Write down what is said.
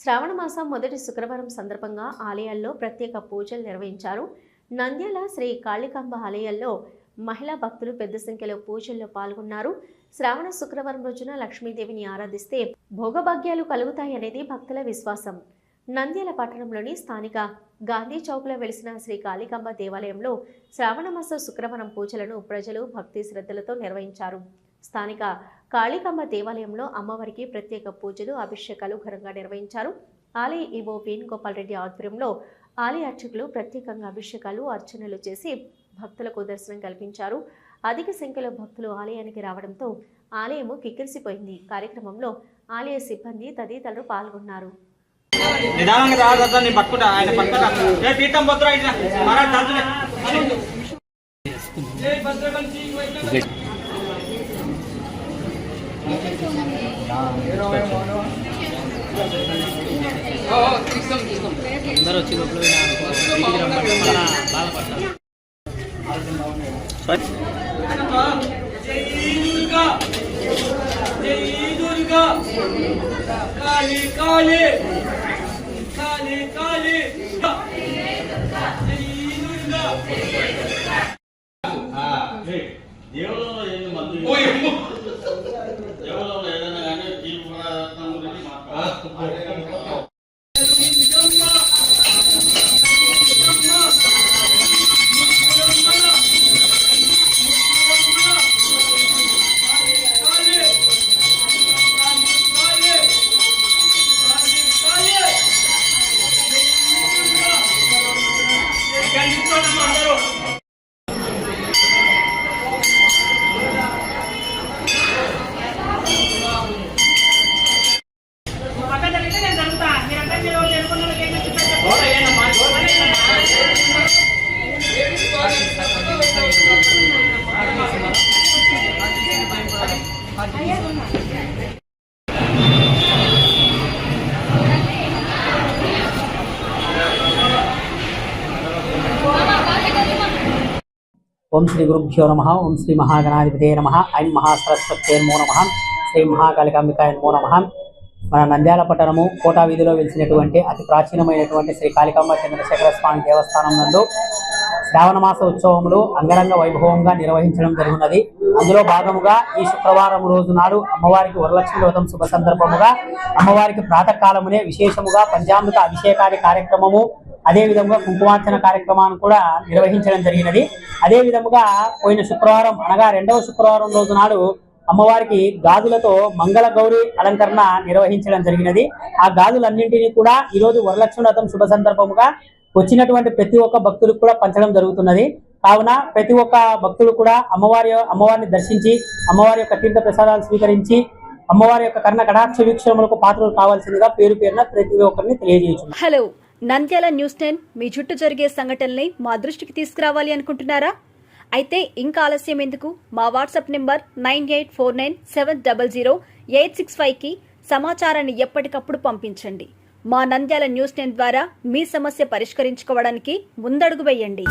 శ్రావణ మాసం మొదటి శుక్రవారం సందర్భంగా ఆలయాల్లో ప్రత్యేక పూజలు నిర్వహించారు. నంద్యాల శ్రీ కాళికాంబ ఆలయాల్లో మహిళా భక్తులు పెద్ద సంఖ్యలో పూజల్లో పాల్గొన్నారు. శ్రావణ శుక్రవారం రోజున లక్ష్మీదేవిని ఆరాధిస్తే భోగభాగ్యాలు కలుగుతాయనేది భక్తుల విశ్వాసం. నంద్యాల పట్టణంలోని స్థానిక గాంధీ చౌక్లో వెలిసిన శ్రీ కాళికాంబ దేవాలయంలో శ్రావణ మాస శుక్రవారం పూజలను ప్రజలు భక్తి శ్రద్ధలతో నిర్వహించారు. స్థానిక కాళికాంబ దేవాలయంలో అమ్మవారికి ప్రత్యేక పూజలు, అభిషేకాలు ఘనంగా నిర్వహించారు. ఆలయ ఈవో వేణుగోపాల్ రెడ్డి ఆధ్వర్యంలో ఆలయ అర్చకులు ప్రత్యేకంగా అభిషేకాలు, అర్చనలు చేసి భక్తులకు దర్శనం కల్పించారు. అధిక సంఖ్యలో భక్తులు ఆలయానికి రావడంతో ఆలయము కిక్కిరిసిపోయింది. కార్యక్రమంలో ఆలయ సిబ్బంది తదితరులు పాల్గొన్నారు. అందరూ వచ్చి బాధపడతారు. ఓం శ్రీ గురుభ్యో నమః. ఓం శ్రీ మహాగణాధిపతే నమః. ఐం మహాసరస్వత్యే నమో నమః. శ్రీ మహాకాళికాంబికాయ నమో నమః. మన నంద్యాల పట్టణము కోటా వీధిలో వెలిసినటువంటి అతి ప్రాచీనమైనటువంటి శ్రీ కాళికాంబ చంద్రశేఖర స్వామి దేవస్థానం నందు శ్రావణ మాస ఉత్సవములు అంగరంగ వైభవంగా నిర్వహించడం జరుగుతున్నది. అందులో భాగముగా ఈ శుక్రవారం రోజు నాడు అమ్మవారికి వరలక్ష్మి వ్రతం శుభ సందర్భముగా అమ్మవారికి ప్రాతకాలమునే విశేషముగా పంచామృత అభిషేకాది కార్యక్రమము, అదే విధంగా కుంకుమార్చన కార్యక్రమాన్ని కూడా నిర్వహించడం జరిగినది. అదే విధముగా పోయిన శుక్రవారం అనగా 2వ శుక్రవారం రోజు నాడు అమ్మవారికి గాజులతో మంగళ గౌరి అలంకరణ నిర్వహించడం జరిగినది. ఆ గాజులన్నింటినీ కూడా ఈరోజు వరలక్ష్మి వ్రతం శుభ సందర్భముగా వచ్చినటువంటి ప్రతి ఒక్క భక్తులకు కూడా పంచడం జరుగుతున్నది. కావున ప్రతి ఒక్క భక్తులు కూడా అమ్మవారిని దర్శించి అమ్మవారి యొక్క తీర్థ ప్రసాదాలు స్వీకరించి అమ్మవారి యొక్క కర్ణ కటాక్ష వీక్షణములకు పాత్రలు కావాల్సిందిగా పేరు పేరున ప్రతి ఒక్కరిని తెలియజేయచ్చు. హలో, నంద్యాల న్యూస్ 10 మీ చుట్టూ జరిగే సంఘటనల్ని మా దృష్టికి తీసుకురావాలి అనుకుంటున్నారా? అయితే ఇంకా ఆలస్యం ఎందుకు? మా వాట్సాప్ నెంబర్ 9849700865కి సమాచారాన్ని ఎప్పటికప్పుడు పంపించండి. మా నంద్యాల న్యూస్ 10 ద్వారా మీ సమస్య పరిష్కరించుకోవడానికి ముందడుగు వేయండి.